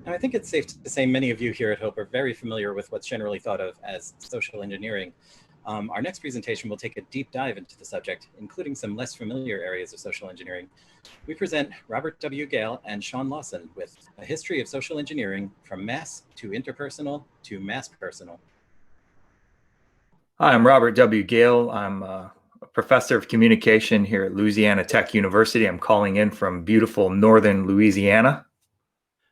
Now, I think it's safe to say many of you here at Hope are very familiar with what's generally thought of as social engineering. Our next presentation will take a deep dive into the subject, including some less familiar areas of social engineering. We present Robert W. Gehl and Sean Lawson with a history of social engineering from mass to interpersonal to Masspersonal. Hi, I'm Robert W. Gehl. I'm a professor of communication here at Louisiana Tech University. I'm calling in from beautiful northern Louisiana.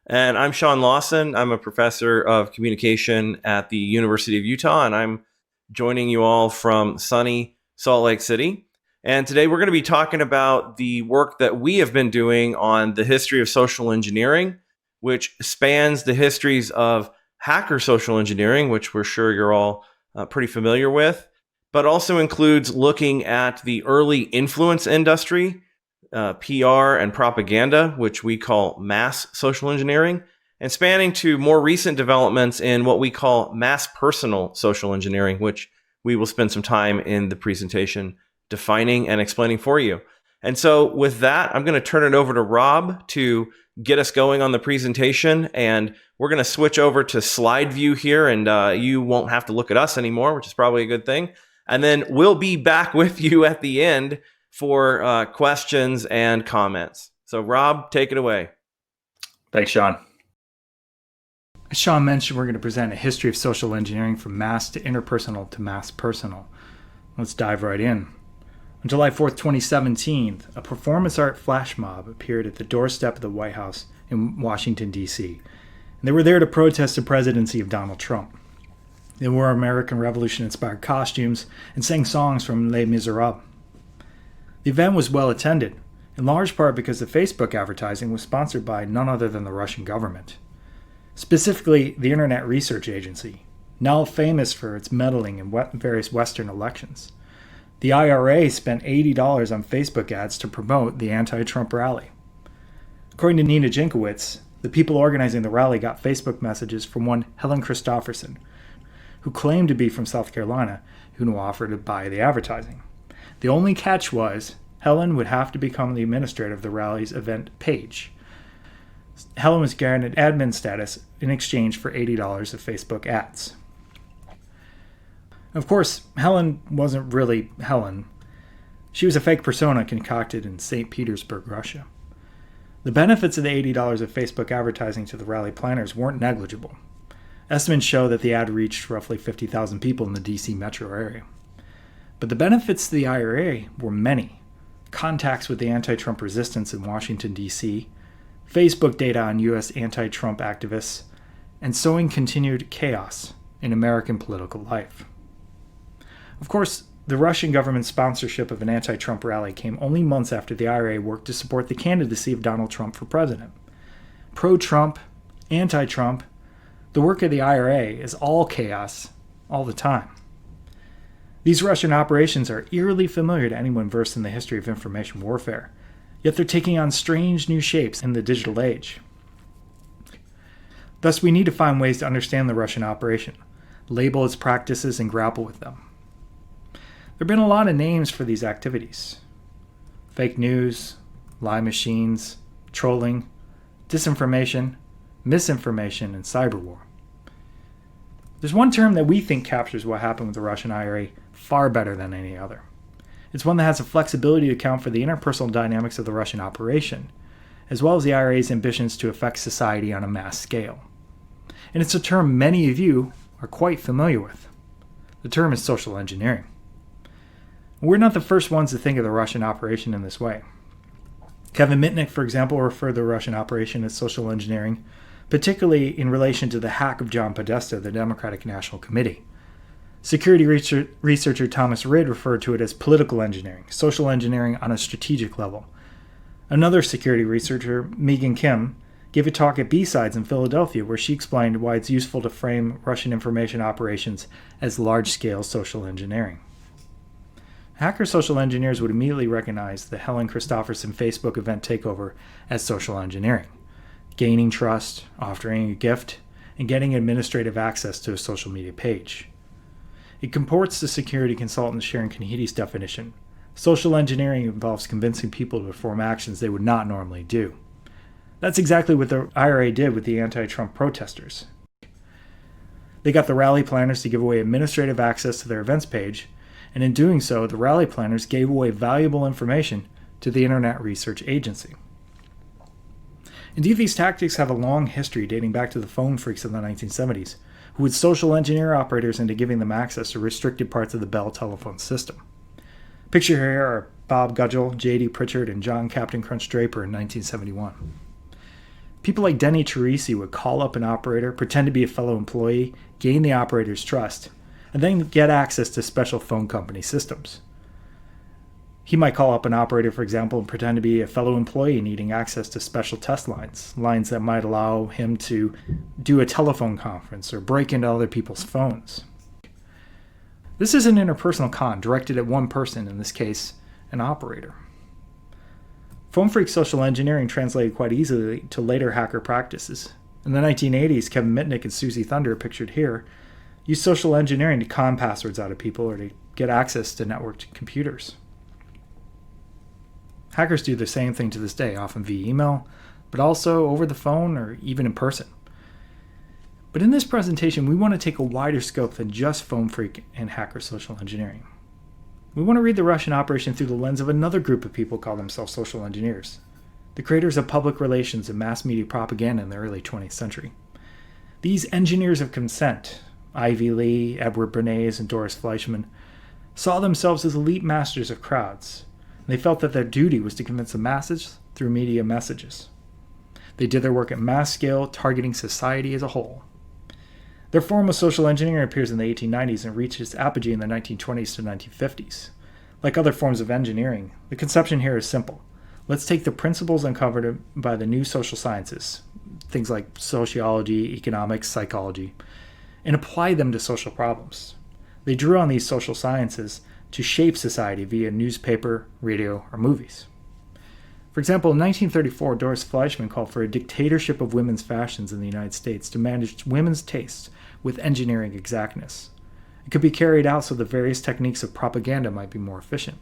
And I'm Sean Lawson. I'm a professor of communication at the University of Utah, and I'm joining you all from sunny Salt Lake City. And today we're going to be talking about the work that we have been doing on the history of social engineering, which spans the histories of hacker social engineering, which we're sure you're all pretty familiar with, but also includes looking at the early influence industry, PR and propaganda, which we call mass social engineering, and spanning to more recent developments in what we call mass-personal social engineering, which we will spend some time in the presentation defining and explaining for you. And so with that, I'm going to turn it over to Rob to get us going on the presentation, and we're going to switch over to slide view here, and you won't have to look at us anymore, which is probably a good thing. And then we'll be back with you at the end for questions and comments. So Rob, take it away. Thanks, Sean. As Sean mentioned, we're going to present a history of social engineering from mass to interpersonal to mass-personal. Let's dive right in. On July 4th, 2017, a performance art flash mob appeared at the doorstep of the White House in Washington, D.C. And they were there to protest the presidency of Donald Trump. They wore American Revolution-inspired costumes and sang songs from Les Miserables. The event was well attended, in large part because the Facebook advertising was sponsored by none other than the Russian government. Specifically, the Internet Research Agency, now famous for its meddling in various Western elections. The IRA spent $80 on Facebook ads to promote the anti-Trump rally. According to Nina Jinkowitz, the people organizing the rally got Facebook messages from one Helen Christopherson, who claimed to be from South Carolina, who offered to buy the advertising. The only catch was Helen would have to become the administrator of the rally's event page. Helen was granted admin status in exchange for $80 of Facebook ads. Of course, Helen wasn't really Helen. She was a fake persona concocted in St. Petersburg, Russia. The benefits of the $80 of Facebook advertising to the rally planners weren't negligible. Estimates show that the ad reached roughly 50,000 people in the D.C. metro area. But the benefits to the IRA were many. Contacts with the anti-Trump resistance in Washington, D.C., Facebook data on U.S. anti-Trump activists, and sowing continued chaos in American political life. Of course, the Russian government's sponsorship of an anti-Trump rally came only months after the IRA worked to support the candidacy of Donald Trump for president. Pro-Trump, anti-Trump, the work of the IRA is all chaos, all the time. These Russian operations are eerily familiar to anyone versed in the history of information warfare, yet they're taking on strange new shapes in the digital age. Thus, we need to find ways to understand the Russian operation, label its practices, and grapple with them. There have been a lot of names for these activities. Fake news, lie machines, trolling, disinformation, misinformation, and cyber war. There's one term that we think captures what happened with the Russian IRA far better than any other. It's one that has the flexibility to account for the interpersonal dynamics of the Russian operation, as well as the IRA's ambitions to affect society on a mass scale. And it's a term many of you are quite familiar with. The term is social engineering. We're not the first ones to think of the Russian operation in this way. Kevin Mitnick, for example, referred to the Russian operation as social engineering, particularly in relation to the hack of John Podesta of the Democratic National Committee. Security researcher Thomas Rid referred to it as political engineering, social engineering on a strategic level. Another security researcher, Megan Kim, gave a talk at B-Sides in Philadelphia where she explained why it's useful to frame Russian information operations as large-scale social engineering. Hacker social engineers would immediately recognize the Helen Christopherson Facebook event takeover as social engineering, gaining trust, offering a gift, and getting administrative access to a social media page. It comports the security consultant Sharon Kanehiti's definition. Social engineering involves convincing people to perform actions they would not normally do. That's exactly what the IRA did with the anti-Trump protesters. They got the rally planners to give away administrative access to their events page, and in doing so, the rally planners gave away valuable information to the Internet Research Agency. Indeed, these tactics have a long history dating back to the phone phreaks of the 1970s, who would social engineer operators into giving them access to restricted parts of the Bell telephone system. Pictured here are Bob Gudgel, J.D. Pritchard, and John Captain Crunch Draper in 1971. People like Denny Teresi would call up an operator, pretend to be a fellow employee, gain the operator's trust, and then get access to special phone company systems. He might call up an operator, for example, and pretend to be a fellow employee needing access to special test lines that might allow him to do a telephone conference or break into other people's phones. This is an interpersonal con directed at one person, in this case, an operator. Phone phreak social engineering translated quite easily to later hacker practices. In the 1980s, Kevin Mitnick and Susie Thunder, pictured here, used social engineering to con passwords out of people or to get access to networked computers. Hackers do the same thing to this day, often via email, but also over the phone or even in person. But in this presentation, we want to take a wider scope than just phone phreak and hacker social engineering. We want to read the Russian operation through the lens of another group of people who call themselves social engineers, the creators of public relations and mass media propaganda in the early 20th century. These engineers of consent, Ivy Lee, Edward Bernays, and Doris Fleischman, saw themselves as elite masters of crowds. They felt that their duty was to convince the masses through media messages. They did their work at mass scale, targeting society as a whole. Their form of social engineering appears in the 1890s and reached its apogee in the 1920s to 1950s. Like other forms of engineering, the conception here is simple. Let's take the principles uncovered by the new social sciences, things like sociology, economics, psychology, and apply them to social problems. They drew on these social sciences to shape society via newspaper, radio, or movies. For example, in 1934, Doris Fleischman called for a dictatorship of women's fashions in the United States to manage women's tastes with engineering exactness. It could be carried out so the various techniques of propaganda might be more efficient.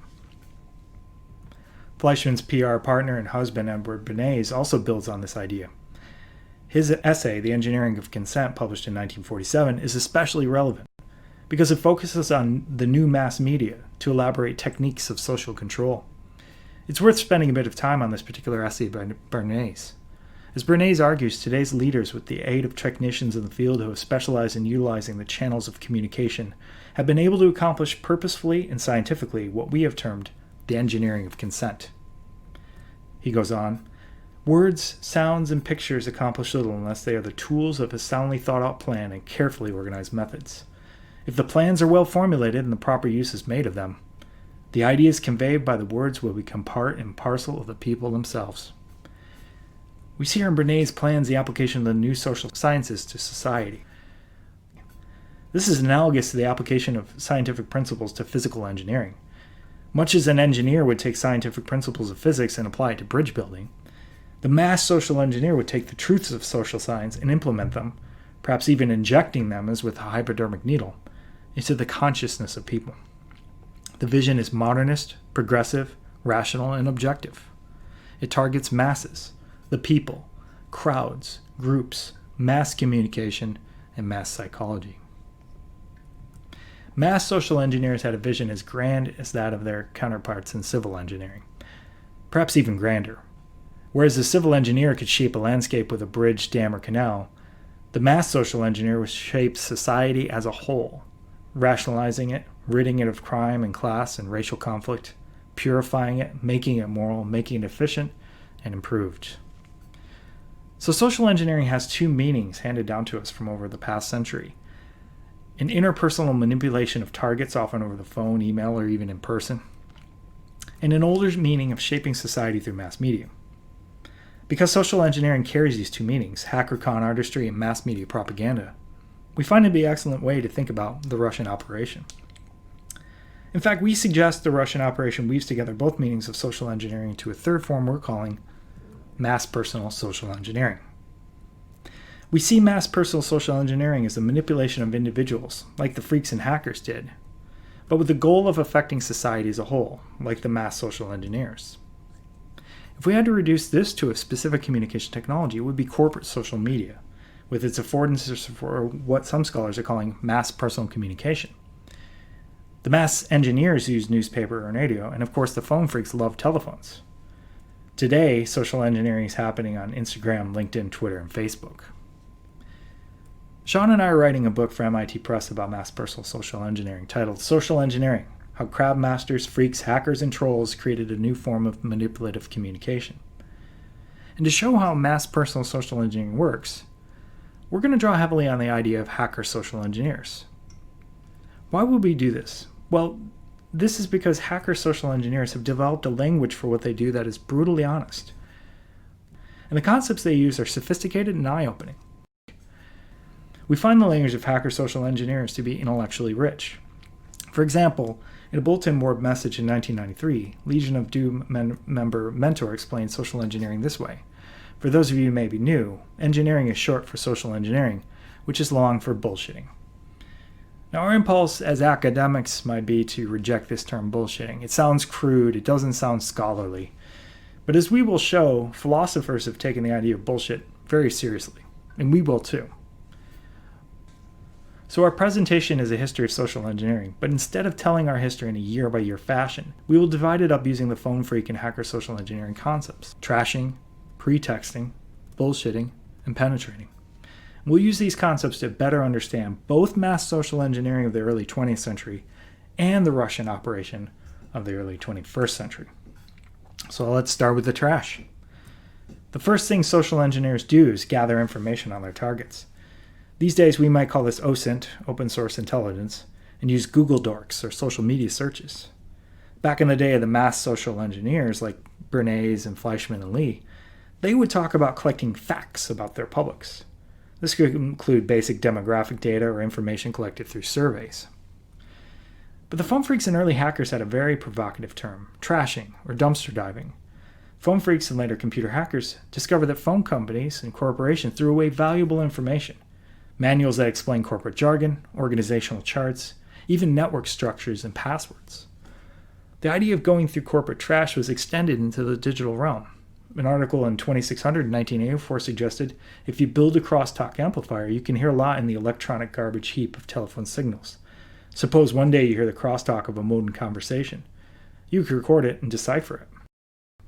Fleischman's PR partner and husband, Edward Bernays, also builds on this idea. His essay, The Engineering of Consent, published in 1947, is especially relevant because it focuses on the new mass media to elaborate techniques of social control. It's worth spending a bit of time on this particular essay by Bernays. As Bernays argues, today's leaders, with the aid of technicians in the field who have specialized in utilizing the channels of communication, have been able to accomplish purposefully and scientifically what we have termed the engineering of consent. He goes on, words, sounds, and pictures accomplish little unless they are the tools of a soundly thought-out plan and carefully organized methods. If the plans are well formulated and the proper use is made of them, the ideas conveyed by the words will become part and parcel of the people themselves. We see here in Bernays' plans the application of the new social sciences to society. This is analogous to the application of scientific principles to physical engineering. Much as an engineer would take scientific principles of physics and apply it to bridge building, the mass social engineer would take the truths of social science and implement them, perhaps even injecting them as with a hypodermic needle, into the consciousness of people. The vision is modernist, progressive, rational, and objective. It targets masses, the people, crowds, groups, mass communication, and mass psychology. Mass social engineers had a vision as grand as that of their counterparts in civil engineering, perhaps even grander. Whereas the civil engineer could shape a landscape with a bridge, dam, or canal, the mass social engineer would shape society as a whole, rationalizing it, ridding it of crime and class and racial conflict, purifying it, making it moral, making it efficient, and improved. So social engineering has two meanings handed down to us from over the past century. An interpersonal manipulation of targets, often over the phone, email, or even in person, and an older meaning of shaping society through mass media. Because social engineering carries these two meanings, hacker con artistry and mass media propaganda, we find it to be an excellent way to think about the Russian operation. In fact, we suggest the Russian operation weaves together both meanings of social engineering into a third form we're calling Masspersonal social engineering. We see Masspersonal social engineering as the manipulation of individuals, like the phreaks and hackers did, but with the goal of affecting society as a whole, like the mass social engineers. If we had to reduce this to a specific communication technology, it would be corporate social media, with its affordances for what some scholars are calling mass personal communication. The mass engineers use newspaper and radio, and of course the phone freaks love telephones. Today, social engineering is happening on Instagram, LinkedIn, Twitter, and Facebook. Sean and I are writing a book for MIT Press about mass personal social engineering titled Social Engineering: How Crowd Masters, Phreaks, Hackers, and Trolls Created a New Form of Manipulative Communication. And to show how mass personal social engineering works, we're going to draw heavily on the idea of hacker social engineers. Why would we do this? Well, this is because hacker social engineers have developed a language for what they do that is brutally honest. And the concepts they use are sophisticated and eye-opening. We find the language of hacker social engineers to be intellectually rich. For example, in a bulletin board message in 1993, Legion of Doom member Mentor explained social engineering this way. For those of you who may be new, engineering is short for social engineering, which is long for bullshitting. Now, our impulse as academics might be to reject this term bullshitting. It sounds crude, it doesn't sound scholarly. But as we will show, philosophers have taken the idea of bullshit very seriously, and we will too. So our presentation is a history of social engineering, but instead of telling our history in a year-by-year fashion, we will divide it up using the phone freak and hacker social engineering concepts: trashing, pretexting, bullshitting, and penetrating. We'll use these concepts to better understand both mass social engineering of the early 20th century and the Russian operation of the early 21st century. So let's start with the trash. The first thing social engineers do is gather information on their targets. These days we might call this OSINT, open source intelligence, and use Google Dorks or social media searches. Back in the day of the mass social engineers like Bernays and Fleischman and Lee, they would talk about collecting facts about their publics. This could include basic demographic data or information collected through surveys. But the phone freaks and early hackers had a very provocative term: trashing or dumpster diving. Phone freaks and later computer hackers discovered that phone companies and corporations threw away valuable information: manuals that explain corporate jargon, organizational charts, even network structures and passwords. The idea of going through corporate trash was extended into the digital realm. An article in 2600 in 1984 suggested if you build a crosstalk amplifier, you can hear a lot in the electronic garbage heap of telephone signals. Suppose one day you hear the crosstalk of a modem conversation. You could record it and decipher it.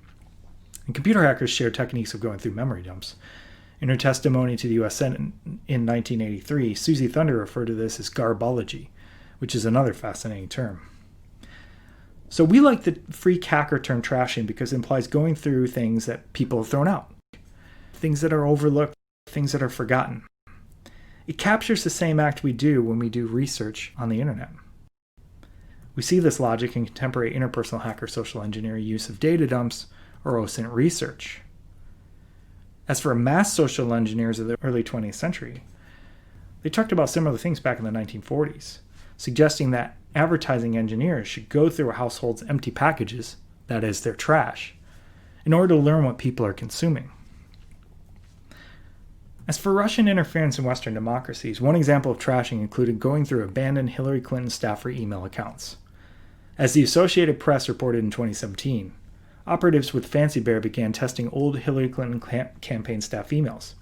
And computer hackers share techniques of going through memory dumps. In her testimony to the U.S. Senate in 1983, Susie Thunder referred to this as garbology, which is another fascinating term. So we like the freak hacker term trashing because it implies going through things that people have thrown out, things that are overlooked, things that are forgotten. It captures the same act we do when we do research on the internet. We see this logic in contemporary interpersonal hacker social engineering use of data dumps or OSINT research. As for mass social engineers of the early 20th century, they talked about similar things back in the 1940s, suggesting that advertising engineers should go through a household's empty packages, that is, their trash, in order to learn what people are consuming. As for Russian interference in Western democracies, one example of trashing included going through abandoned Hillary Clinton staffer email accounts. As the Associated Press reported in 2017, operatives with Fancy Bear began testing old Hillary Clinton campaign staff emails.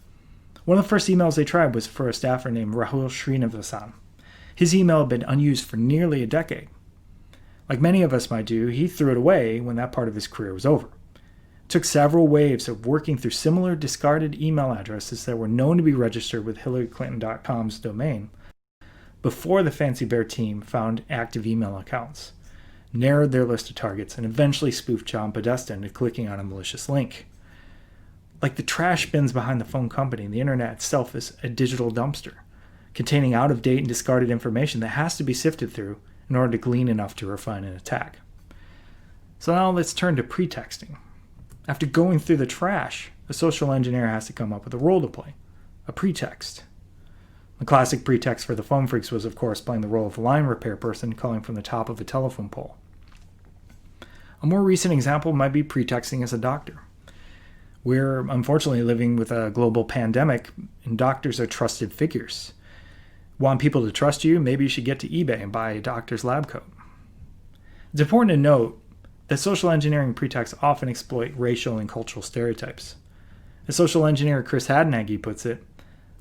One of the first emails they tried was for a staffer named Rahul Srinivasan. His email had been unused for nearly a decade. Like many of us might do, he threw it away when that part of his career was over. It took several waves of working through similar discarded email addresses that were known to be registered with HillaryClinton.com's domain before the Fancy Bear team found active email accounts, narrowed their list of targets, and eventually spoofed John Podesta into clicking on a malicious link. Like the trash bins behind the phone company, the internet itself is a digital dumpster, containing out-of-date and discarded information that has to be sifted through in order to glean enough to refine an attack. So now let's turn to pretexting. After going through the trash, a social engineer has to come up with a role to play, a pretext. The classic pretext for the phone freaks was, of course, playing the role of a line repair person calling from the top of a telephone pole. A more recent example might be pretexting as a doctor. We're unfortunately living with a global pandemic, and doctors are trusted figures. Want people to trust you? Maybe you should get to eBay and buy a doctor's lab coat. It's important to note that social engineering pretexts often exploit racial and cultural stereotypes. As social engineer Chris Hadnagy puts it,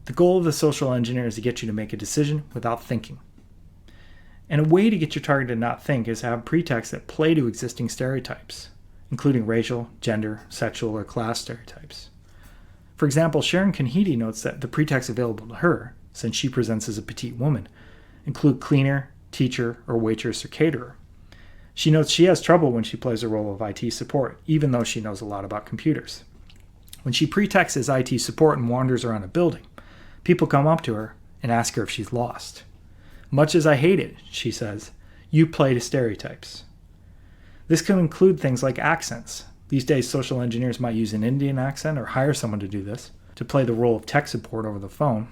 the goal of the social engineer is to get you to make a decision without thinking. And a way to get your target to not think is to have pretexts that play to existing stereotypes, including racial, gender, sexual, or class stereotypes. For example, Sharon Kanhidi notes that the pretexts available to her, since she presents as a petite woman, include cleaner, teacher, or waitress or caterer. She notes she has trouble when she plays a role of IT support, even though she knows a lot about computers. When she pretexts as IT support and wanders around a building, people come up to her and ask her if she's lost. Much as I hate it, she says, you play to stereotypes. This can include things like accents. These days, social engineers might use an Indian accent or hire someone to do this, to play the role of tech support over the phone.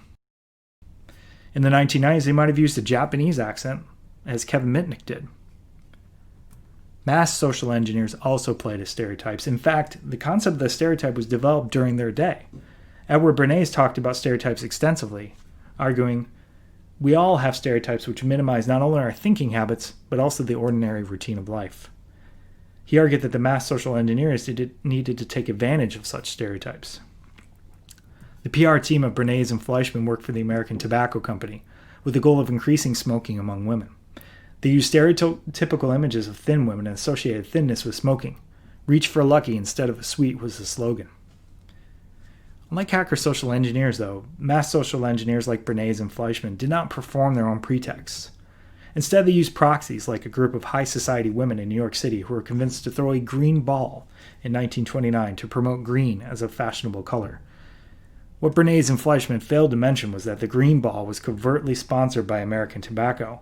In the 1990s, they might have used a Japanese accent, as Kevin Mitnick did. Mass social engineers also play to stereotypes. In fact, the concept of the stereotype was developed during their day. Edward Bernays talked about stereotypes extensively, arguing, we all have stereotypes which minimize not only our thinking habits, but also the ordinary routine of life. He argued that the mass social engineers needed to take advantage of such stereotypes. The PR team of Bernays and Fleischman worked for the American Tobacco Company, with the goal of increasing smoking among women. They used stereotypical images of thin women and associated thinness with smoking. Reach for lucky instead of a sweet was the slogan. Unlike hacker social engineers, though, mass social engineers like Bernays and Fleischman did not perform their own pretexts. Instead, they used proxies like a group of high society women in New York City who were convinced to throw a green ball in 1929 to promote green as a fashionable color. What Bernays and Fleischman failed to mention was that the green ball was covertly sponsored by American Tobacco,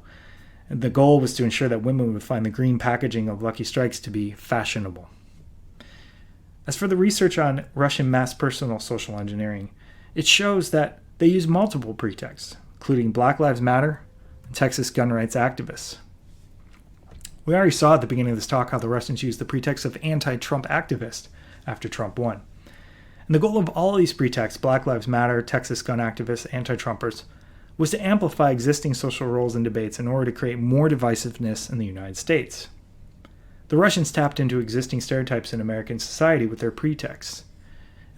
and the goal was to ensure that women would find the green packaging of Lucky Strikes to be fashionable. As for the research on Russian mass-personal social engineering, it shows that they use multiple pretexts, including Black Lives Matter and Texas gun rights activists. We already saw at the beginning of this talk how the Russians used the pretext of anti-Trump activist after Trump won. And the goal of all these pretexts, Black Lives Matter, Texas gun activists, anti-Trumpers, was to amplify existing social roles and debates in order to create more divisiveness in the United States. The Russians tapped into existing stereotypes in American society with their pretexts.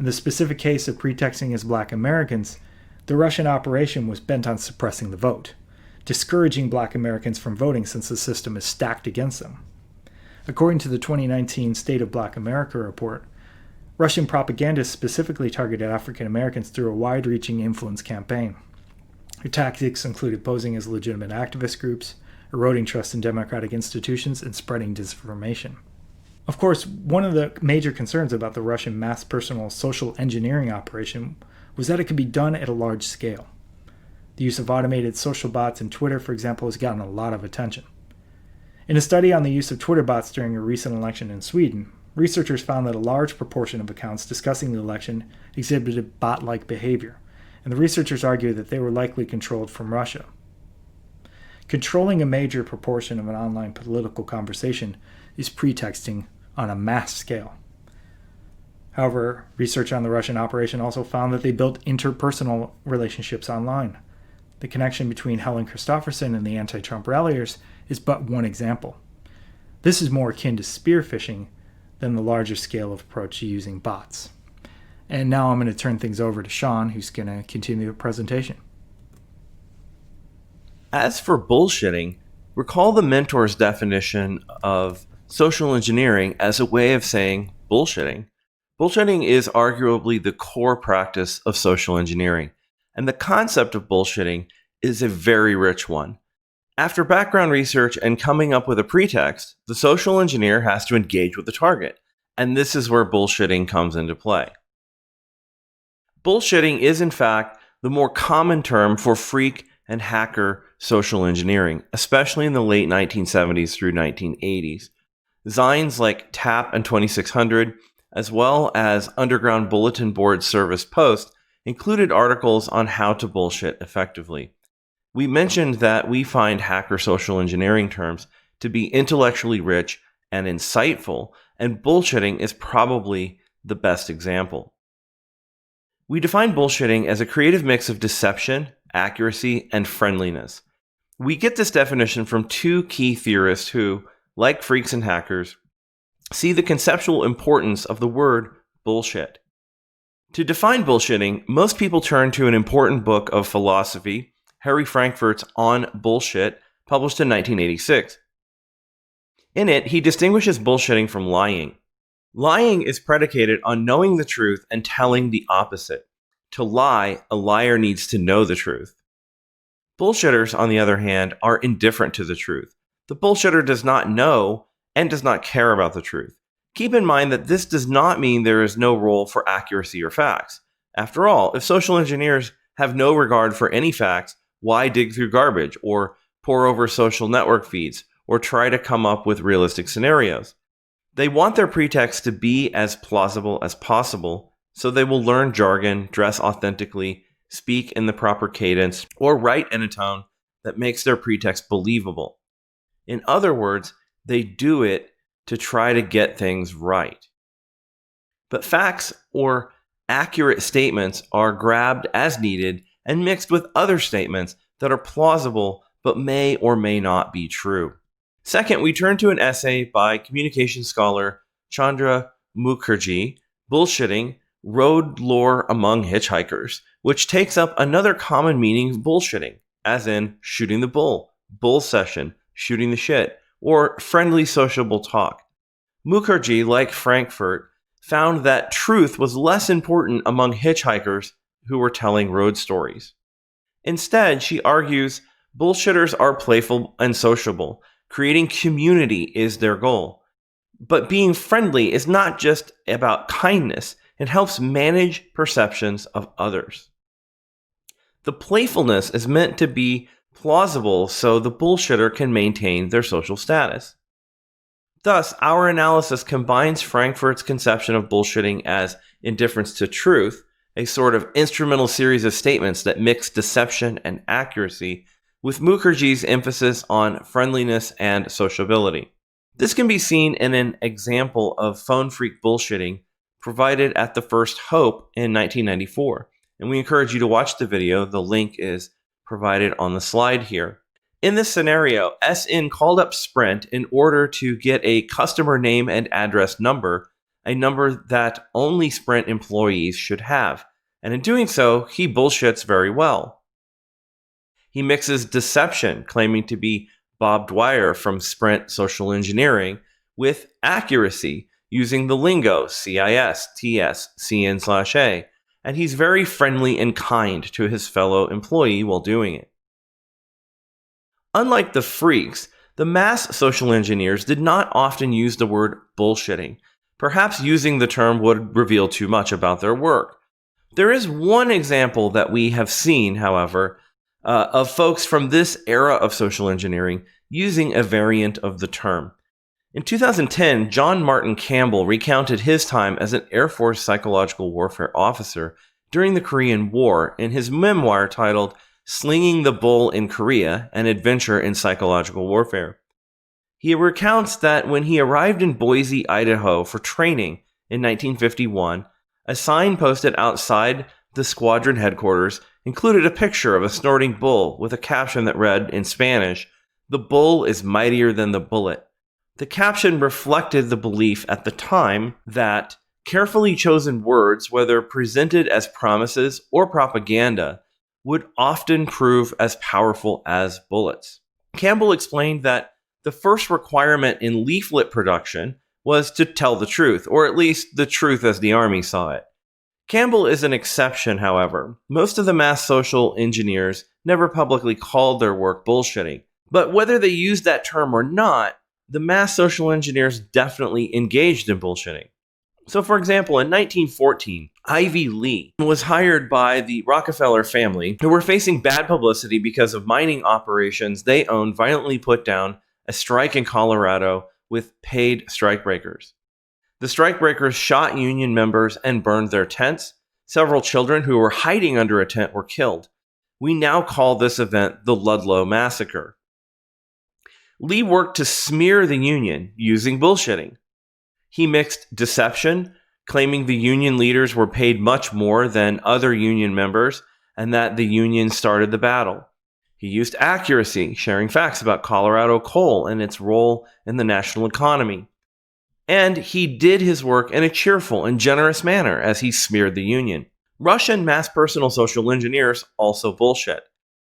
In the specific case of pretexting as Black Americans, the Russian operation was bent on suppressing the vote, discouraging Black Americans from voting since the system is stacked against them. According to the 2019 State of Black America report, Russian propagandists specifically targeted African Americans through a wide-reaching influence campaign. Their tactics included posing as legitimate activist groups, eroding trust in democratic institutions, and spreading disinformation. Of course, one of the major concerns about the Russian mass-personal social engineering operation was that it could be done at a large scale. The use of automated social bots in Twitter, for example, has gotten a lot of attention. In a study on the use of Twitter bots during a recent election in Sweden, researchers found that a large proportion of accounts discussing the election exhibited bot-like behavior, and the researchers argued that they were likely controlled from Russia. Controlling a major proportion of an online political conversation is pretexting on a mass scale. However, research on the Russian operation also found that they built interpersonal relationships online. The connection between Helen Christopherson and the anti-Trump ralliers is but one example. This is more akin to spear phishing than the larger scale of approach to using bots. And now I'm going to turn things over to Sean, who's going to continue the presentation. As for bullshitting, recall the mentor's definition of social engineering as a way of saying bullshitting. Bullshitting is arguably the core practice of social engineering, and the concept of bullshitting is a very rich one. After background research and coming up with a pretext, the social engineer has to engage with the target, and this is where bullshitting comes into play. Bullshitting is, in fact, the more common term for phreak and hacker social engineering, especially in the late 1970s through 1980s. Zines like TAP and 2600, as well as Underground Bulletin Board Service Post, included articles on how to bullshit effectively. We mentioned that we find hacker social engineering terms to be intellectually rich and insightful, and bullshitting is probably the best example. We define bullshitting as a creative mix of deception, accuracy, and friendliness. We get this definition from two key theorists who, like phreaks and hackers, see the conceptual importance of the word bullshit. To define bullshitting, most people turn to an important book of philosophy, Harry Frankfurt's On Bullshit, published in 1986. In it, he distinguishes bullshitting from lying. Lying is predicated on knowing the truth and telling the opposite. To lie, a liar needs to know the truth. Bullshitters, on the other hand, are indifferent to the truth. The bullshitter does not know and does not care about the truth. Keep in mind that this does not mean there is no role for accuracy or facts. After all, if social engineers have no regard for any facts, why dig through garbage or pore over social network feeds or try to come up with realistic scenarios? They want their pretext to be as plausible as possible, so they will learn jargon, dress authentically, speak in the proper cadence, or write in a tone that makes their pretext believable. In other words, they do it to try to get things right. But facts or accurate statements are grabbed as needed and mixed with other statements that are plausible but may or may not be true. Second, we turn to an essay by communication scholar Chandra Mukherjee, Bullshitting, Road Lore Among Hitchhikers, which takes up another common meaning of bullshitting, as in shooting the bull, bull session, shooting the shit, or friendly sociable talk. Mukherjee, like Frankfurt, found that truth was less important among hitchhikers who were telling road stories. Instead, she argues, bullshitters are playful and sociable. Creating community is their goal. But being friendly is not just about kindness. It helps manage perceptions of others. The playfulness is meant to be plausible so the bullshitter can maintain their social status. Thus, our analysis combines Frankfurt's conception of bullshitting as indifference to truth, a sort of instrumental series of statements that mix deception and accuracy, with Mukherjee's emphasis on friendliness and sociability. This can be seen in an example of phone phreak bullshitting provided at the First Hope in 1994, and we encourage you to watch the video. The link is provided on the slide here. In this scenario, SN called up Sprint in order to get a customer name and address number, a number that only Sprint employees should have, and in doing so, he bullshits very well. He mixes deception, claiming to be Bob Dwyer from Sprint Social Engineering, with accuracy, using the lingo CIS, TS, CN/A, and he's very friendly and kind to his fellow employee while doing it. Unlike the phreaks, the mass social engineers did not often use the word bullshitting. Perhaps using the term would reveal too much about their work. There is one example that we have seen, however, of folks from this era of social engineering using a variant of the term. In 2010, John Martin Campbell recounted his time as an Air Force psychological warfare officer during the Korean War in his memoir titled Slinging the Bull in Korea, An Adventure in Psychological Warfare. He recounts that when he arrived in Boise, Idaho for training in 1951, a sign posted outside the squadron headquarters included a picture of a snorting bull with a caption that read in Spanish, "The bull is mightier than the bullet." The caption reflected the belief at the time that carefully chosen words, whether presented as promises or propaganda, would often prove as powerful as bullets. Campbell explained that the first requirement in leaflet production was to tell the truth, or at least the truth as the Army saw it. Campbell is an exception, however. Most of the mass social engineers never publicly called their work bullshitting. But whether they used that term or not, the mass social engineers definitely engaged in bullshitting. So, for example, in 1914, Ivy Lee was hired by the Rockefeller family, who were facing bad publicity because of mining operations they owned violently put down a strike in Colorado with paid strikebreakers. The strikebreakers shot union members and burned their tents. Several children who were hiding under a tent were killed. We now call this event the Ludlow Massacre. Lee worked to smear the union using bullshitting. He mixed deception, claiming the union leaders were paid much more than other union members and that the union started the battle. He used accuracy, sharing facts about Colorado coal and its role in the national economy. And he did his work in a cheerful and generous manner as he smeared the Union. Russian mass-personal social engineers also bullshit.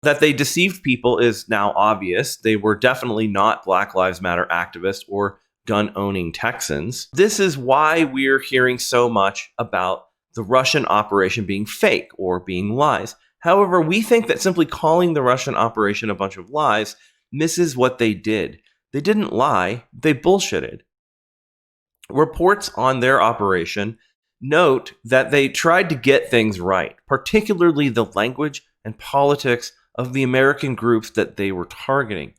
That they deceived people is now obvious. They were definitely not Black Lives Matter activists or gun-owning Texans. This is why we're hearing so much about the Russian operation being fake or being lies. However, we think that simply calling the Russian operation a bunch of lies misses what they did. They didn't lie, they bullshitted. Reports on their operation note that they tried to get things right, particularly the language and politics of the American groups that they were targeting.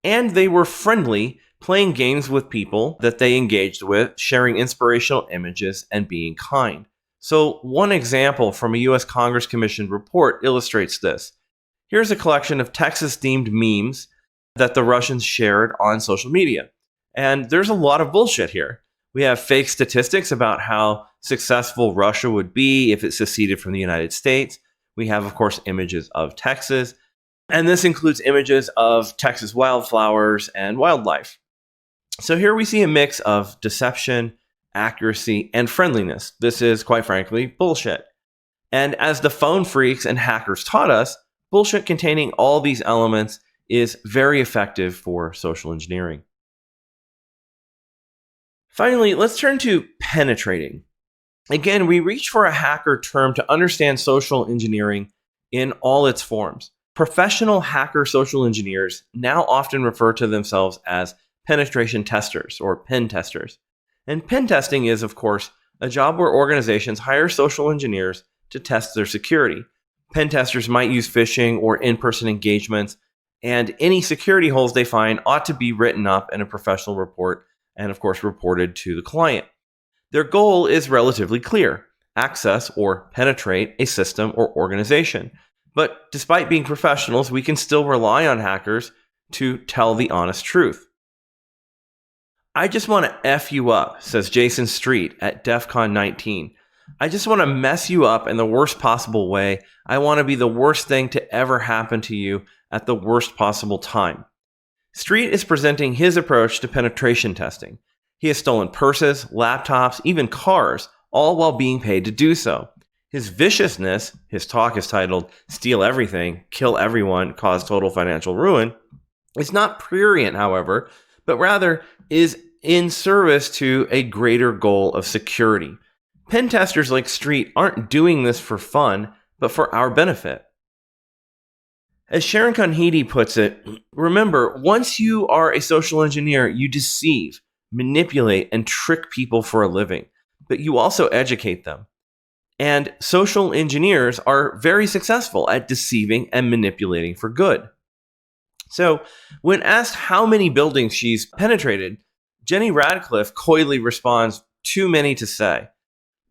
And they were friendly, playing games with people that they engaged with, sharing inspirational images, and being kind. So one example from a U.S. Congress commissioned report illustrates this. Here's a collection of Texas-themed memes that the Russians shared on social media. And there's a lot of bullshit here. We have fake statistics about how successful Russia would be if it seceded from the United States. We have, of course, images of Texas. And this includes images of Texas wildflowers and wildlife. So here we see a mix of deception, accuracy, and friendliness. This is, quite frankly, bullshit. And as the phone phreaks and hackers taught us, bullshit containing all these elements is very effective for social engineering. Finally, let's turn to penetrating. Again, we reach for a hacker term to understand social engineering in all its forms. Professional hacker social engineers now often refer to themselves as penetration testers or pen testers. And pen testing is, of course, a job where organizations hire social engineers to test their security. Pen testers might use phishing or in-person engagements, and any security holes they find ought to be written up in a professional report and, of course, reported to the client. Their goal is relatively clear: access or penetrate a system or organization. But despite being professionals, we can still rely on hackers to tell the honest truth. I just want to F you up, says Jason Street at DEF CON 19. I just want to mess you up in the worst possible way. I want to be the worst thing to ever happen to you at the worst possible time. Street is presenting his approach to penetration testing. He has stolen purses, laptops, even cars, all while being paid to do so. His viciousness, his talk is titled "Steal Everything, Kill Everyone, Cause Total Financial Ruin," is not prurient, however, but rather is in service to a greater goal of security. Pen testers like Street aren't doing this for fun, but for our benefit. As Sharon Conhede puts it, remember, once you are a social engineer, you deceive, manipulate, and trick people for a living, but you also educate them. And social engineers are very successful at deceiving and manipulating for good. So, when asked how many buildings she's penetrated, Jenny Radcliffe coyly responds, "Too many to say."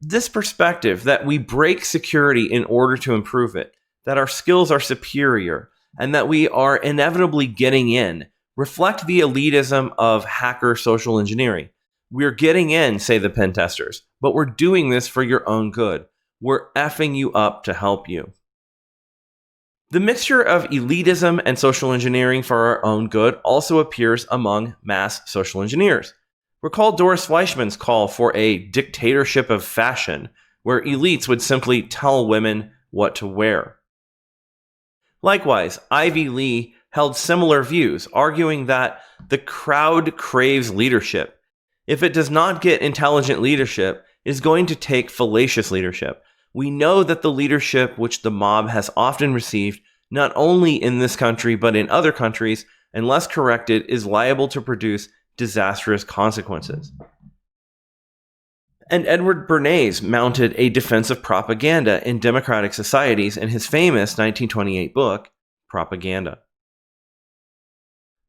This perspective that we break security in order to improve it, that our skills are superior, and that we are inevitably getting in, reflect the elitism of hacker social engineering. We're getting in, say the pen testers, but we're doing this for your own good. We're effing you up to help you. The mixture of elitism and social engineering for our own good also appears among mass social engineers. Recall Doris Fleischman's call for a dictatorship of fashion, where elites would simply tell women what to wear. Likewise, Ivy Lee held similar views, arguing that the crowd craves leadership. If it does not get intelligent leadership, it is going to take fallacious leadership. We know that the leadership which the mob has often received, not only in this country but in other countries, unless corrected, is liable to produce disastrous consequences. And Edward Bernays mounted a defense of propaganda in democratic societies in his famous 1928 book, Propaganda.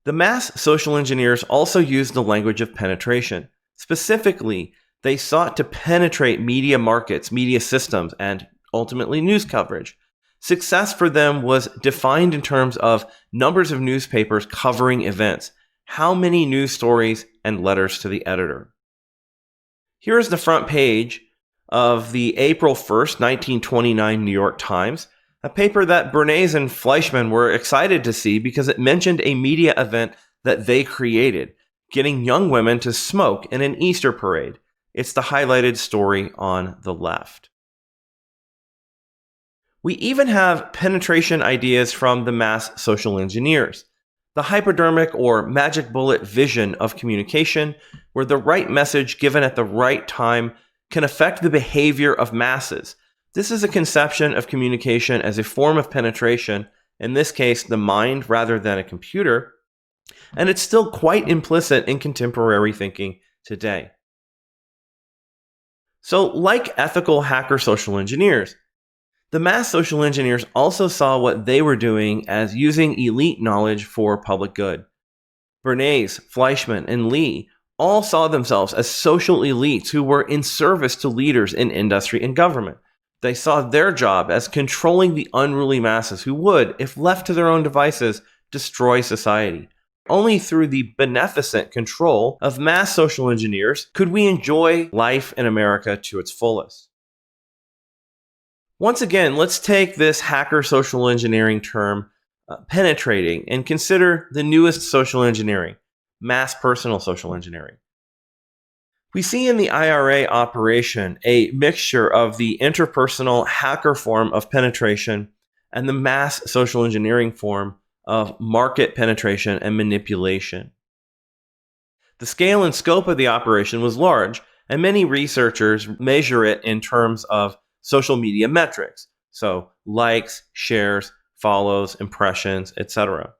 The mass social engineers also used the language of penetration. Specifically, they sought to penetrate media markets, media systems, and ultimately news coverage. Success for them was defined in terms of numbers of newspapers covering events, how many news stories, and letters to the editor. Here is the front page of the April 1st, 1929 New York Times, a paper that Bernays and Fleischman were excited to see because it mentioned a media event that they created, getting young women to smoke in an Easter parade. It's the highlighted story on the left. We even have penetration ideas from the mass social engineers. The hypodermic or magic bullet vision of communication, where the right message given at the right time can affect the behavior of masses. This is a conception of communication as a form of penetration, in this case, the mind rather than a computer, and it's still quite implicit in contemporary thinking today. So, like ethical hacker social engineers, the mass social engineers also saw what they were doing as using elite knowledge for public good. Bernays, Fleischman, and Lee all saw themselves as social elites who were in service to leaders in industry and government. They saw their job as controlling the unruly masses who would, if left to their own devices, destroy society. Only through the beneficent control of mass social engineers could we enjoy life in America to its fullest. Once again, let's take this hacker social engineering term, penetrating, and consider the newest social engineering, mass-personal social engineering. We see in the IRA operation a mixture of the interpersonal hacker form of penetration and the mass social engineering form of market penetration and manipulation. The scale and scope of the operation was large, and many researchers measure it in terms of social media metrics, so likes, shares, follows, impressions, etc.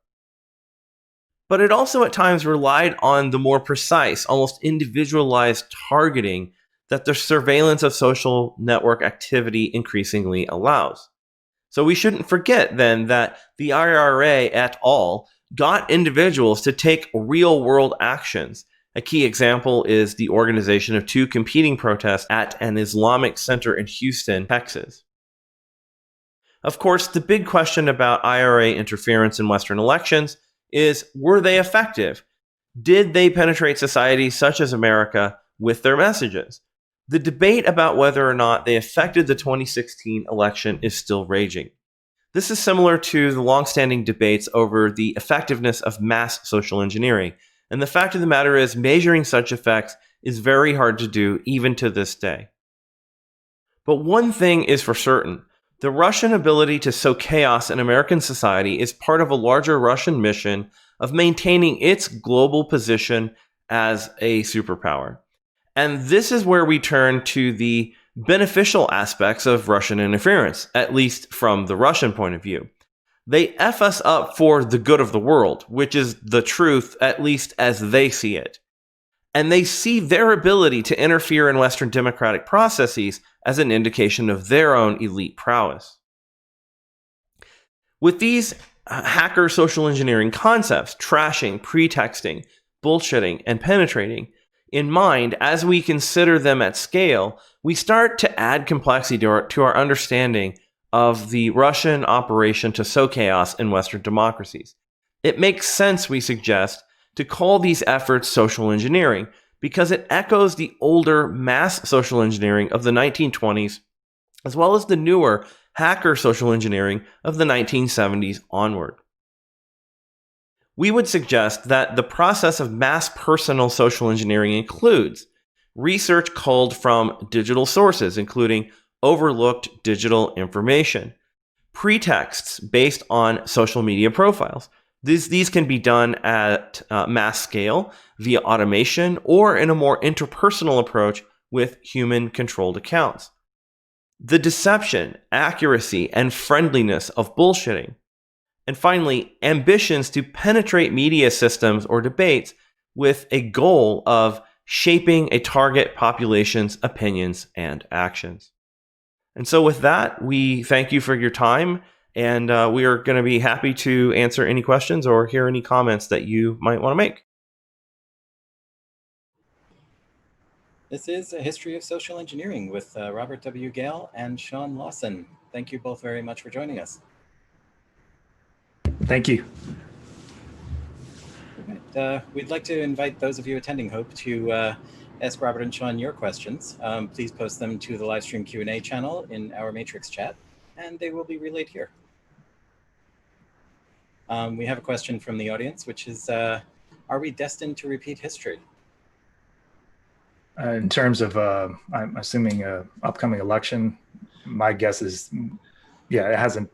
But it also at times relied on the more precise, almost individualized targeting that the surveillance of social network activity increasingly allows. So we shouldn't forget then that the IRA et al. Got individuals to take real-world actions. A key example is the organization of 2 competing protests at an Islamic center in Houston, Texas. Of course, the big question about IRA interference in Western elections is, were they effective? Did they penetrate societies such as America with their messages? The debate about whether or not they affected the 2016 election is still raging. This is similar to the long-standing debates over the effectiveness of mass social engineering. And the fact of the matter is, measuring such effects is very hard to do even to this day. But one thing is for certain. The Russian ability to sow chaos in American society is part of a larger Russian mission of maintaining its global position as a superpower. And this is where we turn to the beneficial aspects of Russian interference, at least from the Russian point of view. They F us up for the good of the world, which is the truth, at least as they see it. And they see their ability to interfere in Western democratic processes as an indication of their own elite prowess. With these hacker social engineering concepts, trashing, pretexting, bullshitting, and penetrating, in mind, as we consider them at scale, we start to add complexity to our understanding of the Russian operation to sow chaos in Western democracies. It makes sense, we suggest, to call these efforts social engineering because it echoes the older mass social engineering of the 1920s, as well as the newer hacker social engineering of the 1970s onward. We would suggest that the process of mass-personal social engineering includes research culled from digital sources, including overlooked digital information, pretexts based on social media profiles. These can be done at mass scale via automation or in a more interpersonal approach with human-controlled accounts. The deception, accuracy, and friendliness of bullshitting. And finally, ambitions to penetrate media systems or debates with a goal of shaping a target population's opinions and actions. And so with that, we thank you for your time, and we are going to be happy to answer any questions or hear any comments that you might want to make. This is A History of Social Engineering with Robert W. Gehl and Sean Lawson. Thank you both very much for joining us. Thank you. We'd like to invite those of you attending Hope to ask Robert and Sean your questions. Please post them to the live stream Q&A channel in our Matrix chat, and they will be relayed here. We have a question from the audience, which is, are Are we destined to repeat history? In terms of, I'm assuming upcoming election, my guess is, yeah, it hasn't,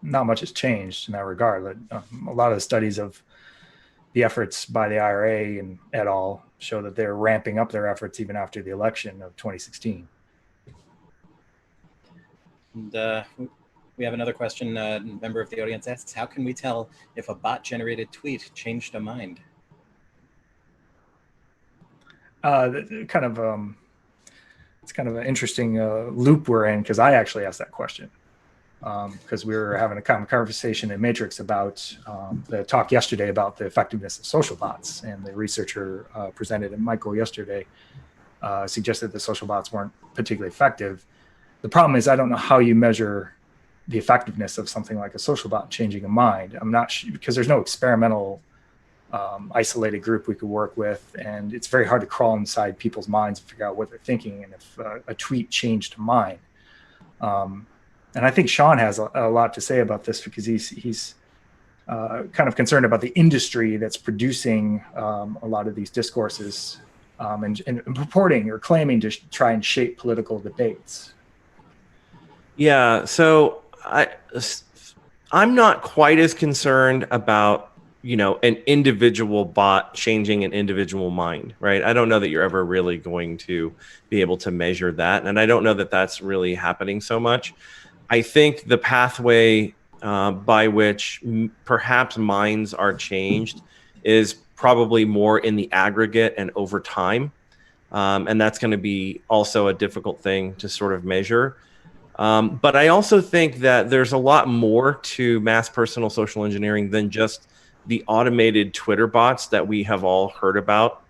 not much has changed in that regard. A lot of the studies of the efforts by the IRA and et al. Show that they're ramping up their efforts even after the election of 2016. And we have another question. A member of the audience asks, how can we tell if a bot-generated tweet changed a mind? It's kind of an interesting loop we're in, because I actually asked that question because we were having a conversation in Matrix about the talk yesterday about the effectiveness of social bots, and the researcher presented at Michael yesterday suggested that social bots weren't particularly effective. The problem is I don't know how you measure the effectiveness of something like a social bot changing a mind. I'm not sure, because there's no experimental isolated group we could work with, and it's very hard to crawl inside people's minds and figure out what they're thinking and if a tweet changed a mind. And I think Sean has a lot to say about this, because he's kind of concerned about the industry that's producing a lot of these discourses and purporting or claiming to try and shape political debates. Yeah, so I'm not quite as concerned about, an individual bot changing an individual mind, right? I don't know that you're ever really going to be able to measure that, and I don't know that that's really happening so much. I think the pathway by which perhaps minds are changed is probably more in the aggregate and over time, and that's going to be also a difficult thing to sort of measure. But I also think that there's a lot more to mass personal social engineering than just the automated Twitter bots that we have all heard about.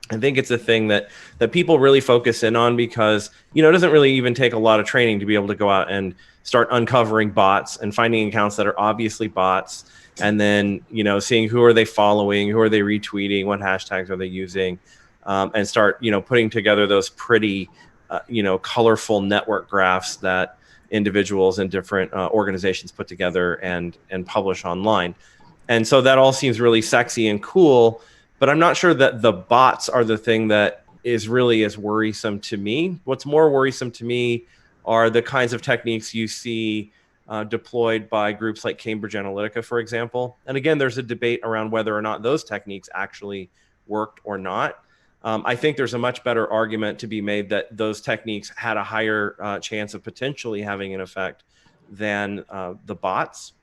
I think it's a thing that people really focus in on because, it doesn't really even take a lot of training to be able to go out and start uncovering bots and finding accounts that are obviously bots, and then, seeing who are they following, who are they retweeting, what hashtags are they using, and start, putting together those pretty colorful network graphs that individuals and different organizations put together and publish online. And so that all seems really sexy and cool, but I'm not sure that the bots are the thing that is really as worrisome to me. What's more worrisome to me are the kinds of techniques you see deployed by groups like Cambridge Analytica, for example. And again, there's a debate around whether or not those techniques actually worked or not. I think there's a much better argument to be made that those techniques had a higher chance of potentially having an effect than the bots.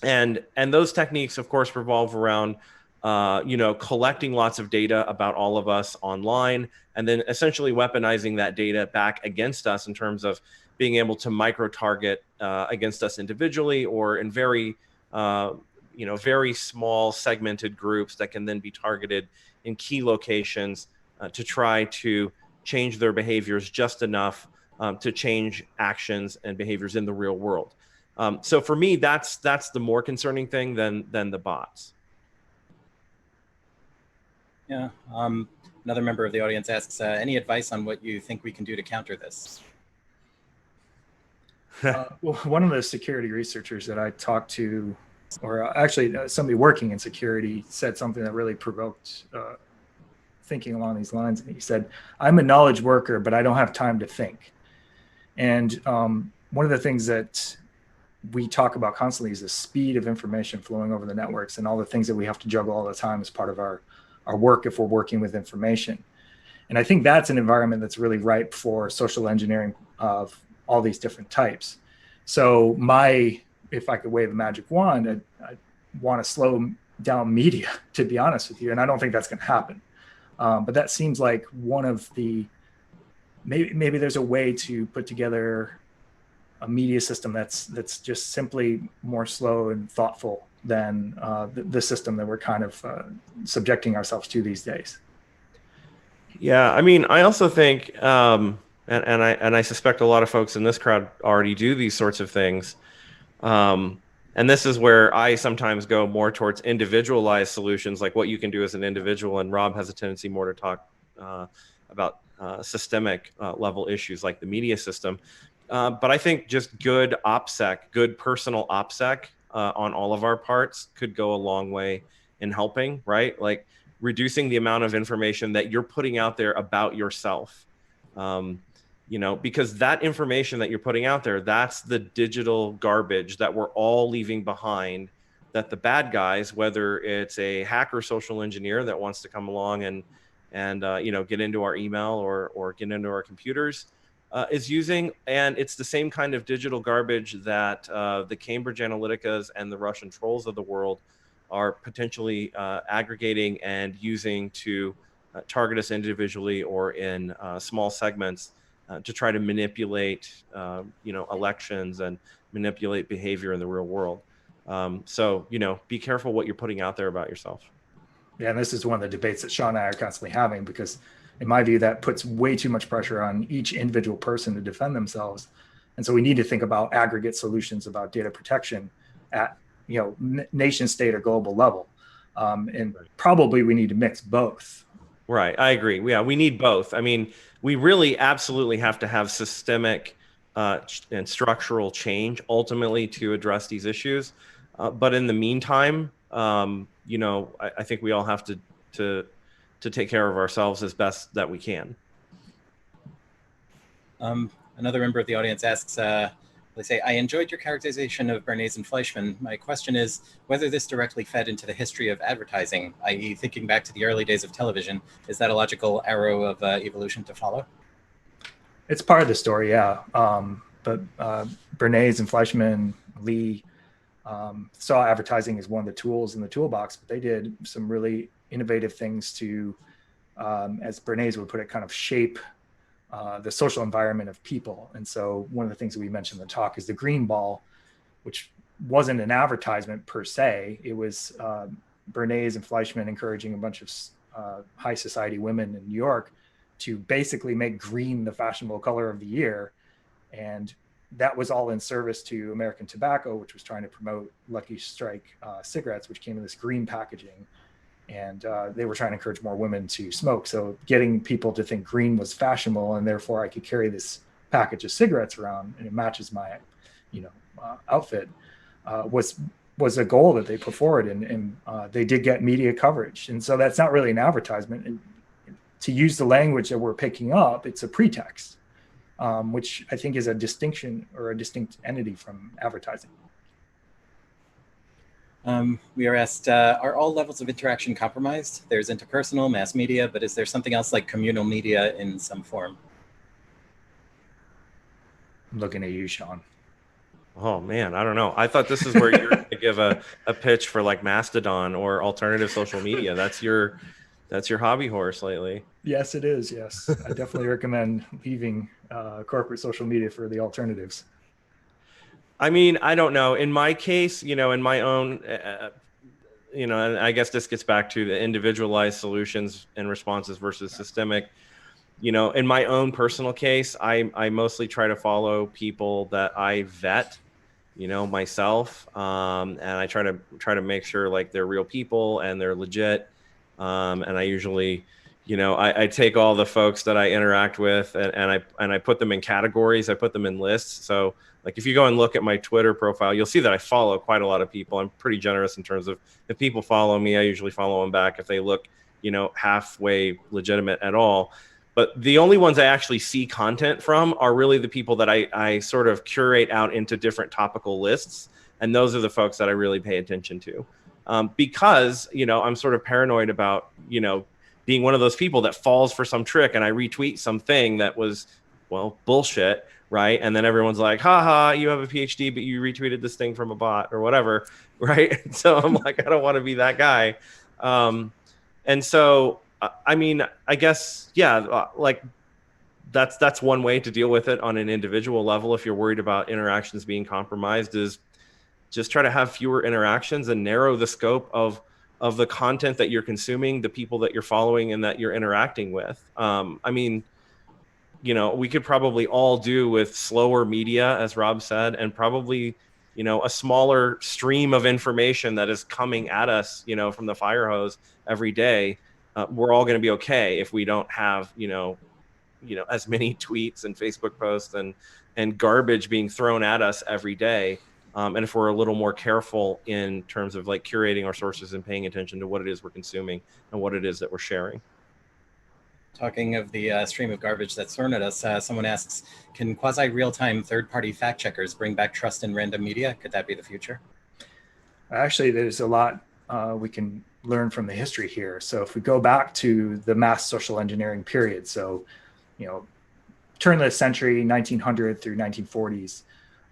And those techniques, of course, revolve around, collecting lots of data about all of us online, and then essentially weaponizing that data back against us in terms of being able to micro-target against us individually or in very, very small segmented groups that can then be targeted in key locations to try to change their behaviors just enough to change actions and behaviors in the real world. So for me, that's the more concerning thing than the bots. Yeah. Another member of the audience asks, any advice on what you think we can do to counter this? Well, one of the security researchers that I talked to, or actually somebody working in security, said something that really provoked thinking along these lines. And he said, I'm a knowledge worker, but I don't have time to think. And one of the things that we talk about constantly is the speed of information flowing over the networks and all the things that we have to juggle all the time as part of our work if we're working with information. And I think that's an environment that's really ripe for social engineering of all these different types. So if I could wave a magic wand, I want to slow down media, to be honest with you. And I don't think that's going to happen. But that seems like one of the, maybe there's a way to put together a media system that's just simply more slow and thoughtful than the system that we're kind of subjecting ourselves to these days. Yeah, I mean, I also think, and I suspect a lot of folks in this crowd already do these sorts of things. And this is where I sometimes go more towards individualized solutions, like what you can do as an individual. And Rob has a tendency more to talk about systemic level issues like the media system. But I think just good OPSEC, good personal OPSEC on all of our parts could go a long way in helping, right? Like reducing the amount of information that you're putting out there about yourself. Because that information that you're putting out there, that's the digital garbage that we're all leaving behind, that the bad guys, whether it's a hacker social engineer that wants to come along and get into our email or get into our computers, is using. And it's the same kind of digital garbage that the Cambridge Analyticas and the Russian trolls of the world are potentially aggregating and using to target us individually or in small segments to try to manipulate, elections and manipulate behavior in the real world. So, be careful what you're putting out there about yourself. Yeah, and this is one of the debates that Sean and I are constantly having, because in my view, that puts way too much pressure on each individual person to defend themselves. And so we need to think about aggregate solutions about data protection at, nation state or global level. And probably we need to mix both. Right. I agree. Yeah, we need both. I mean, we really absolutely have to have systemic and structural change ultimately to address these issues. But in the meantime, I think we all have to take care of ourselves as best that we can. Another member of the audience asks, they say, I enjoyed your characterization of Bernays and Fleischman. My question is whether this directly fed into the history of advertising, i.e. thinking back to the early days of television. Is that a logical arrow of evolution to follow? It's part of the story, yeah. But Bernays and Fleischman, Lee, saw advertising as one of the tools in the toolbox, but they did some really innovative things to, as Bernays would put it, kind of shape the social environment of people. And so one of the things that we mentioned in the talk is the green ball, which wasn't an advertisement per se. It was Bernays and Fleischman encouraging a bunch of high society women in New York to basically make green the fashionable color of the year. And that was all in service to American Tobacco, which was trying to promote Lucky Strike cigarettes, which came in this green packaging. And they were trying to encourage more women to smoke. So getting people to think green was fashionable, and therefore I could carry this package of cigarettes around and it matches my, outfit, was a goal that they put forward. And they did get media coverage. And so that's not really an advertisement. And to use the language that we're picking up, it's a pretext, which I think is a distinction or a distinct entity from advertising. We are asked, are all levels of interaction compromised? There's interpersonal, mass media, but is there something else like communal media in some form? I'm looking at you, Sean. Oh man, I don't know. I thought this is where you're going to give a pitch for like Mastodon or alternative social media. That's your hobby horse lately. Yes, it is. Yes, I definitely recommend leaving corporate social media for the alternatives. I mean, I don't know. In my case, in my own, and I guess this gets back to the individualized solutions and responses versus systemic. In my own personal case, I mostly try to follow people that I vet, myself, and I try to make sure like they're real people and they're legit. And I usually, I take all the folks that I interact with and I put them in categories. I put them in lists. So like if you go and look at my Twitter profile, you'll see that I follow quite a lot of people. I'm pretty generous in terms of if people follow me, I usually follow them back if they look, halfway legitimate at all. But the only ones I actually see content from are really the people that I sort of curate out into different topical lists. And those are the folks that I really pay attention to. Because, I'm sort of paranoid about, being one of those people that falls for some trick and I retweet something that was, bullshit, right? And then everyone's like, haha, you have a PhD, but you retweeted this thing from a bot or whatever, right? So I'm like, I don't want to be that guy. And so, I mean, I guess, yeah, like that's one way to deal with it on an individual level. If you're worried about interactions being compromised, is just try to have fewer interactions and narrow the scope of the content that you're consuming, the people that you're following and that you're interacting with. I mean, we could probably all do with slower media, as Rob said, and probably, a smaller stream of information that is coming at us, from the fire hose every day. We're all going to be okay if we don't have, as many tweets and Facebook posts and garbage being thrown at us every day. and if we're a little more careful in terms of like curating our sources and paying attention to what it is we're consuming and what it is that we're sharing. Talking of the stream of garbage that's thrown at us, someone asks, can quasi-real-time third-party fact-checkers bring back trust in random media? Could that be the future? Actually, there's a lot we can learn from the history here. So if we go back to the mass social engineering period, so, turn of the century, 1900 through 1940s,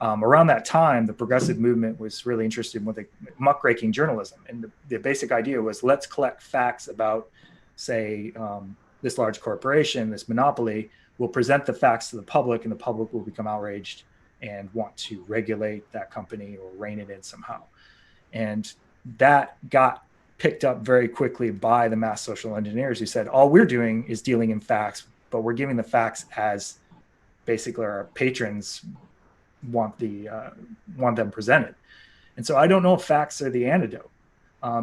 around that time, the progressive movement was really interested in what they muckraking journalism. And the basic idea was, let's collect facts about, say, this large corporation, this monopoly. We'll present the facts to the public, and the public will become outraged and want to regulate that company or rein it in somehow. And that got picked up very quickly by the mass social engineers, who said, all we're doing is dealing in facts, but we're giving the facts as basically our patrons want them presented. And so I don't know if facts are the antidote,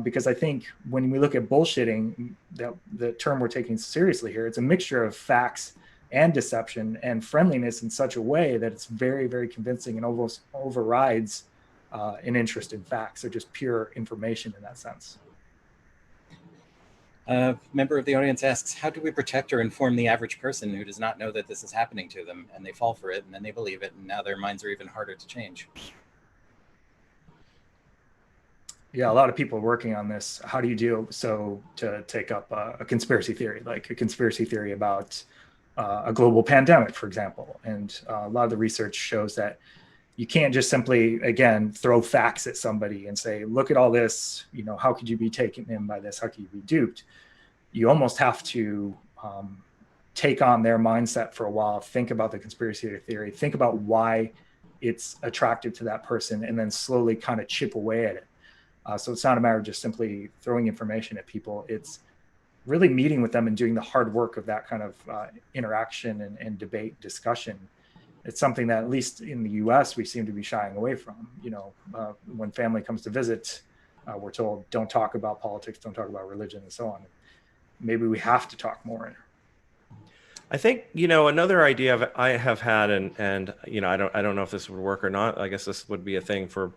because I think when we look at bullshitting, the term we're taking seriously here, it's a mixture of facts and deception and friendliness in such a way that it's very, very convincing and almost overrides an interest in facts, or just pure information in that sense. A member of the audience asks, how do we protect or inform the average person who does not know that this is happening to them, and they fall for it, and then they believe it, and now their minds are even harder to change? Yeah, a lot of people are working on this. How do you deal to take up a conspiracy theory, like a conspiracy theory about a global pandemic, for example? And a lot of the research shows that you can't just simply, again, throw facts at somebody and say, look at all this, how could you be taken in by this? How could you be duped? You almost have to take on their mindset for a while, think about the conspiracy theory, think about why it's attractive to that person, and then slowly kind of chip away at it. So it's not a matter of just simply throwing information at people. It's really meeting with them and doing the hard work of that kind of interaction and debate, discussion. It's something that, at least in the US, we seem to be shying away from. When family comes to visit, we're told, don't talk about politics, don't talk about religion, and so on. Maybe we have to talk more. I think, another idea I have had, and I don't know if this would work or not. I guess this would be a thing for,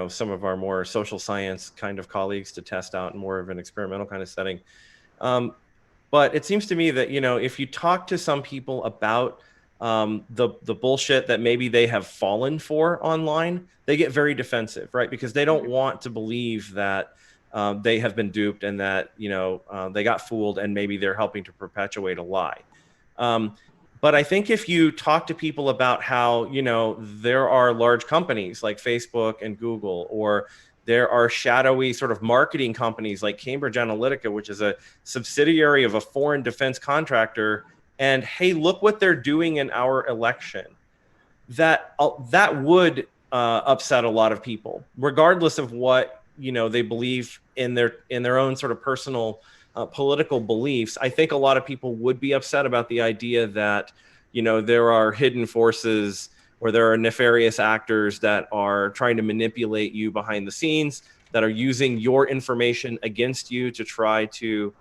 some of our more social science kind of colleagues to test out in more of an experimental kind of setting. But it seems to me that, if you talk to some people about the bullshit that maybe they have fallen for online, they get very defensive, right? Because they don't want to believe that they have been duped and that, they got fooled and maybe they're helping to perpetuate a lie. But I think if you talk to people about how, there are large companies like Facebook and Google, or there are shadowy sort of marketing companies like Cambridge Analytica, which is a subsidiary of a foreign defense contractor, and hey, look what they're doing in our election, that would upset a lot of people, regardless of what they believe in their own sort of personal political beliefs. I think a lot of people would be upset about the idea that there are hidden forces or there are nefarious actors that are trying to manipulate you behind the scenes, that are using your information against you to try to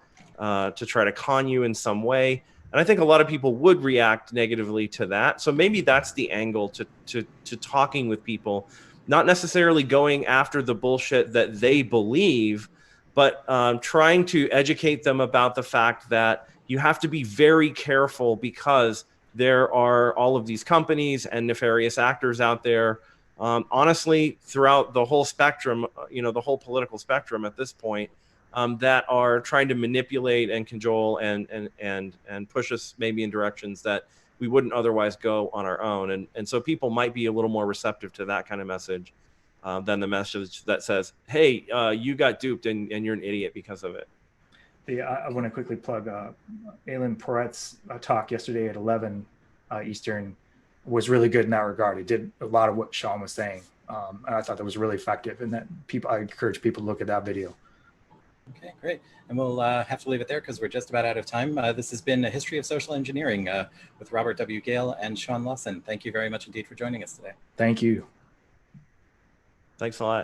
con you in some way. And I think a lot of people would react negatively to that. So maybe that's the angle to talking with people, not necessarily going after the bullshit that they believe, but trying to educate them about the fact that you have to be very careful, because there are all of these companies and nefarious actors out there, honestly, throughout the whole spectrum, the whole political spectrum at this point, that are trying to manipulate and cajole and push us maybe in directions that we wouldn't otherwise go on our own. And so people might be a little more receptive to that kind of message than the message that says, hey, you got duped and you're an idiot because of it. I want to quickly plug Alan Poret's talk yesterday at 11 Eastern was really good in that regard. It did a lot of what Sean was saying. And I thought that was really effective, and that I encourage people to look at that video. Okay, great. And we'll have to leave it there because we're just about out of time. This has been a history of social engineering with Robert W. Gehl and Sean Lawson. Thank you very much indeed for joining us today. Thank you. Thanks a lot.